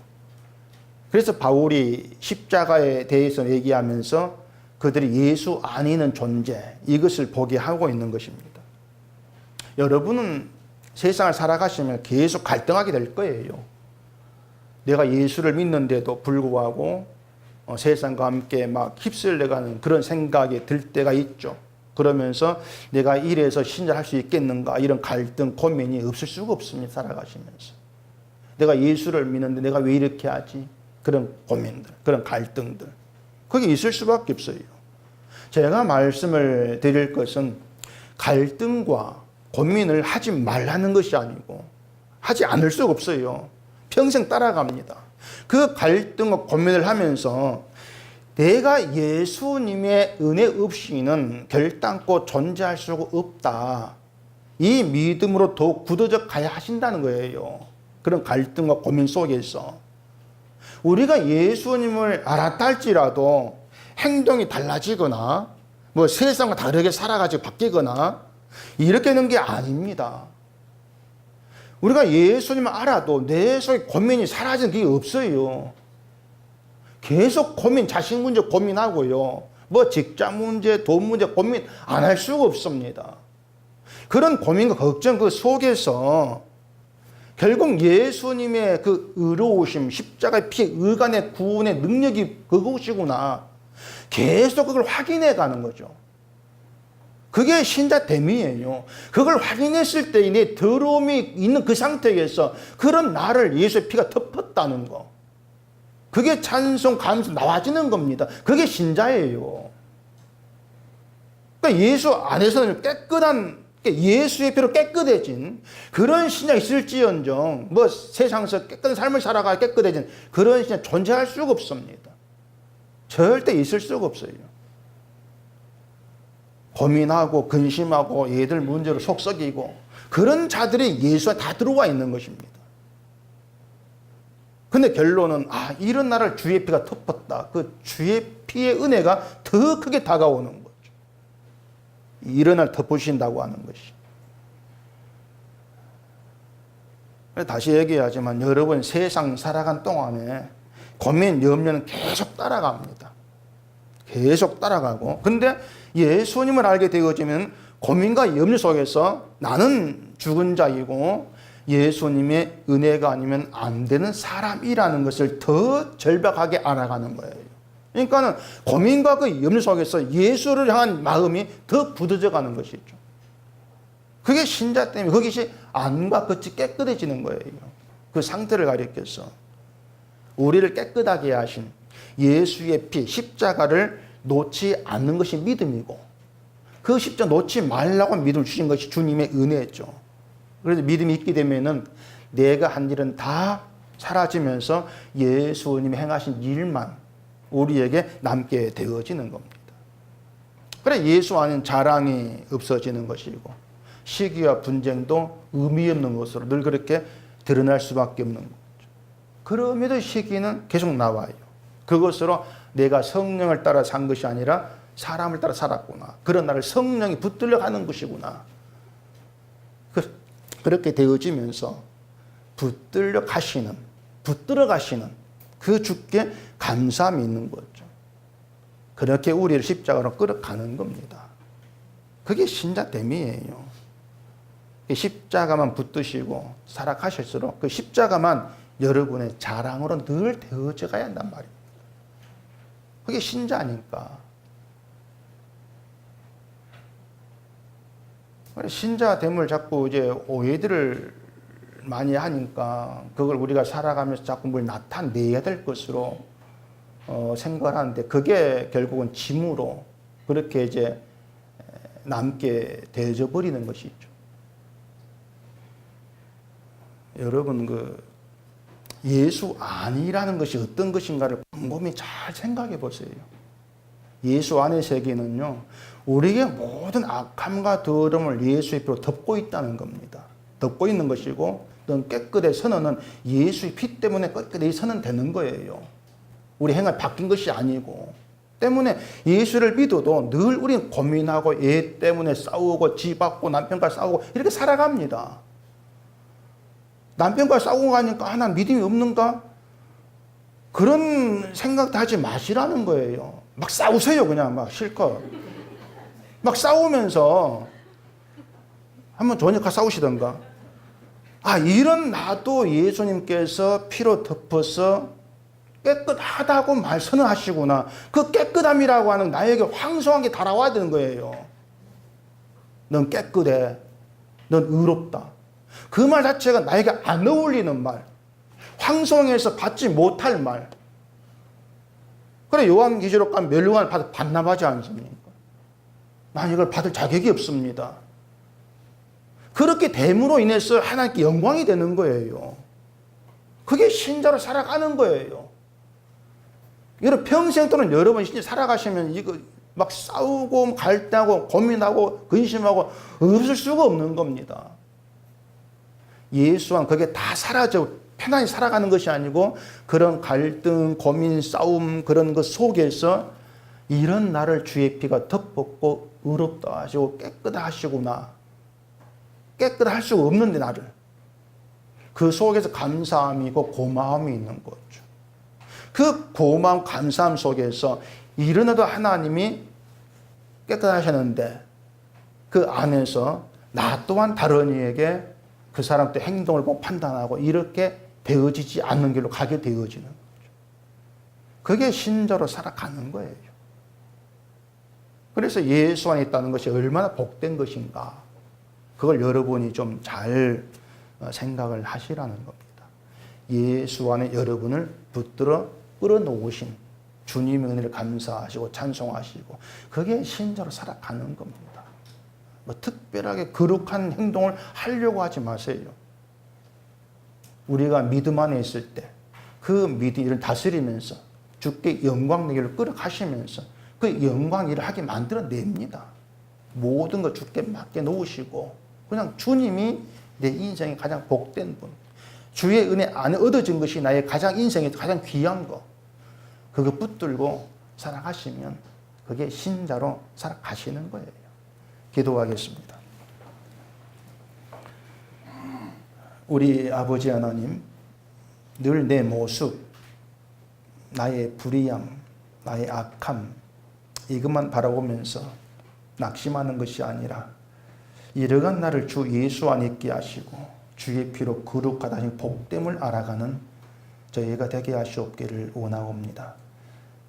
[SPEAKER 1] 그래서 바울이 십자가에 대해서 얘기하면서 그들이 예수 아니는 존재, 이것을 보게 하고 있는 것입니다. 여러분은 세상을 살아가시면 계속 갈등하게 될 거예요. 내가 예수를 믿는데도 불구하고 세상과 함께 막 휩쓸려가는 그런 생각이 들 때가 있죠. 그러면서 내가 이래서 신자할 수 있겠는가, 이런 갈등, 고민이 없을 수가 없습니다. 살아가시면서. 내가 예수를 믿는데 내가 왜 이렇게 하지? 그런 고민들, 그런 갈등들. 그게 있을 수밖에 없어요. 제가 말씀을 드릴 것은 갈등과 고민을 하지 말라는 것이 아니고 하지 않을 수가 없어요. 평생 따라갑니다. 그 갈등과 고민을 하면서 내가 예수님의 은혜 없이는 결단코 존재할 수가 없다. 이 믿음으로 더욱 굳어져 가야 하신다는 거예요. 그런 갈등과 고민 속에서. 우리가 예수님을 알았다 할지라도 행동이 달라지거나 뭐 세상과 다르게 살아가지고 바뀌거나 이렇게 하는 게 아닙니다. 우리가 예수님을 알아도 내 속에 고민이 사라지는 게 없어요. 계속 고민, 자식 문제 고민하고요. 뭐 직장 문제, 돈 문제 고민 안 할 수가 없습니다. 그런 고민과 걱정 그 속에서 결국 예수님의 그 의로우심, 십자가의 피, 의간의 구원의 능력이 그것이구나. 계속 그걸 확인해 가는 거죠. 그게 신자됨이에요. 그걸 확인했을 때 내 더러움이 있는 그 상태에서 그런 나를 예수의 피가 덮었다는 거. 그게 찬송, 감사 나와지는 겁니다. 그게 신자예요. 그러니까 예수 안에서는 깨끗한, 예수의 피로 깨끗해진 그런 신자가 있을지언정 뭐 세상에서 깨끗한 삶을 살아가 깨끗해진 그런 신자 존재할 수가 없습니다. 절대 있을 수가 없어요. 고민하고 근심하고 얘들 문제로 속 썩이고 그런 자들이 예수에 다 들어와 있는 것입니다. 근데 결론은 이런 나를 주의 피가 덮었다. 그 주의 피의 은혜가 더 크게 다가오는 거죠. 이런 날 덮으신다고 하는 것이. 다시 얘기하지만 여러분 세상 살아간 동안에 고민, 염려는 계속 따라갑니다. 계속 따라가고. 근데 예수님을 알게 되어지면 고민과 염려 속에서 나는 죽은 자이고 예수님의 은혜가 아니면 안 되는 사람이라는 것을 더 절박하게 알아가는 거예요. 그러니까는 고민과 그 염려 속에서 예수를 향한 마음이 더 굳어져 가는 것이죠. 그게 신자 때문에 그것이 안과 끝이 깨끗해지는 거예요. 그 상태를 가리켜서 우리를 깨끗하게 하신 예수의 피, 십자가를 놓지 않는 것이 믿음이고 그 십자가 놓지 말라고 믿음을 주신 것이 주님의 은혜죠. 그래서 믿음이 있게 되면은 내가 한 일은 다 사라지면서 예수님이 행하신 일만 우리에게 남게 되어지는 겁니다. 그래 예수 안에 자랑이 없어지는 것이고 시기와 분쟁도 의미 없는 것으로 늘 그렇게 드러날 수밖에 없는 거죠. 그럼에도 시기는 계속 나와요. 그것으로 내가 성령을 따라 산 것이 아니라 사람을 따라 살았구나. 그런 나를 성령이 붙들려 가는 것이구나. 그렇게 되어지면서 붙들어 가시는 그 주께 감사함이 있는 거죠. 그렇게 우리를 십자가로 끌어가는 겁니다. 그게 신자됨이에요. 십자가만 붙드시고 살아가실수록 그 십자가만 여러분의 자랑으로 늘 되어져 가야 한단 말입니다. 그게 신자니까. 신자됨을 자꾸 이제 오해들을 많이 하니까 그걸 우리가 살아가면서 자꾸 뭘 나타내야 될 것으로 생각을 하는데 그게 결국은 짐으로 그렇게 이제 남게 되어져 버리는 것이죠. 여러분 그 예수 아니라는 것이 어떤 것인가를 곰곰이 잘 생각해 보세요. 예수 안의 세계는요, 우리의 모든 악함과 더러움을 예수의 피로 덮고 있다는 겁니다. 덮고 있는 것이고, 또 깨끗의 선언은 예수의 피 때문에 깨끗이 선언되는 거예요. 우리 행을 바뀐 것이 아니고. 때문에 예수를 믿어도 늘 우리는 고민하고 애 때문에 싸우고 집 받고 남편과 싸우고 이렇게 살아갑니다. 남편과 싸우고 가니까 난 믿음이 없는가? 그런 생각도 하지 마시라는 거예요. 막 싸우세요. 그냥 막 실컷. 막 싸우면서 한번 저녁 싸우시던가. 아, 이런 나도 예수님께서 피로 덮어서 깨끗하다고 선언하시구나. 그 깨끗함이라고 하는 나에게 황송한 게 달아와야 되는 거예요. 넌 깨끗해. 넌 의롭다. 그 말 자체가 나에게 안 어울리는 말. 황송해서 받지 못할 말. 그래, 요한계시록 멸류관을 받아 반납하지 않습니까? 난 이걸 받을 자격이 없습니다. 그렇게 됨으로 인해서 하나님께 영광이 되는 거예요. 그게 신자로 살아가는 거예요. 여러분 평생 동안 여러분 신자 살아가시면 이거 막 싸우고 갈등하고 고민하고 근심하고 없을 수가 없는 겁니다. 예수와 그게 다 사라져 편안히 살아가는 것이 아니고 그런 갈등, 고민, 싸움 그런 것 속에서 이런 나를 주의 피가 덮었고 의롭다 하시고 깨끗하다 하시구나. 깨끗할 수가 없는데 나를. 그 속에서 감사함이고 고마움이 있는 거죠. 그 고마움, 감사함 속에서 이르나도 하나님이 깨끗하셨는데 그 안에서 나 또한 다른 이에게 그 사람 때 행동을 보고 판단하고 이렇게 되어지지 않는 길로 가게 되어지는 거죠. 그게 신자로 살아가는 거예요. 그래서 예수 안에 있다는 것이 얼마나 복된 것인가. 그걸 여러분이 좀 잘 생각을 하시라는 겁니다. 예수 안에 여러분을 붙들어 끌어놓으신 주님의 은혜를 감사하시고 찬송하시고 그게 신자로 살아가는 겁니다. 뭐 특별하게 거룩한 행동을 하려고 하지 마세요. 우리가 믿음 안에 있을 때 그 믿음을 다스리면서 주께 영광 내기를 끌어가시면서 그 영광 일을 하게 만들어냅니다. 모든 것 주께 맡겨 놓으시고 그냥 주님이 내 인생의 가장 복된 분, 주의 은혜 안에 얻어진 것이 나의 가장 인생의 가장 귀한 거, 그거 붙들고 살아가시면 그게 신자로 살아가시는 거예요. 기도하겠습니다. 우리 아버지 하나님, 늘 내 모습, 나의 불의함, 나의 악함 이것만 바라보면서 낙심하는 것이 아니라 이러한 나를 주 예수 안에 있게 하시고 주의 피로 거룩하다 하신 복됨을 알아가는 저희가 되게 하시옵기를 원하옵니다.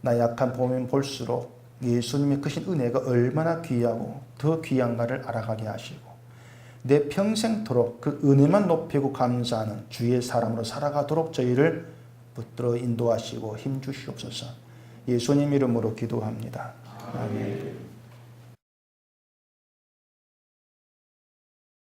[SPEAKER 1] 나의 약한 보면 볼수록 예수님의 크신 은혜가 얼마나 귀하고 더 귀한가를 알아가게 하시고 내 평생토록 그 은혜만 높이고 감사하는 주의 사람으로 살아가도록 저희를 붙들어 인도하시고 힘주시옵소서. 예수님 이름으로 기도합니다. 아멘.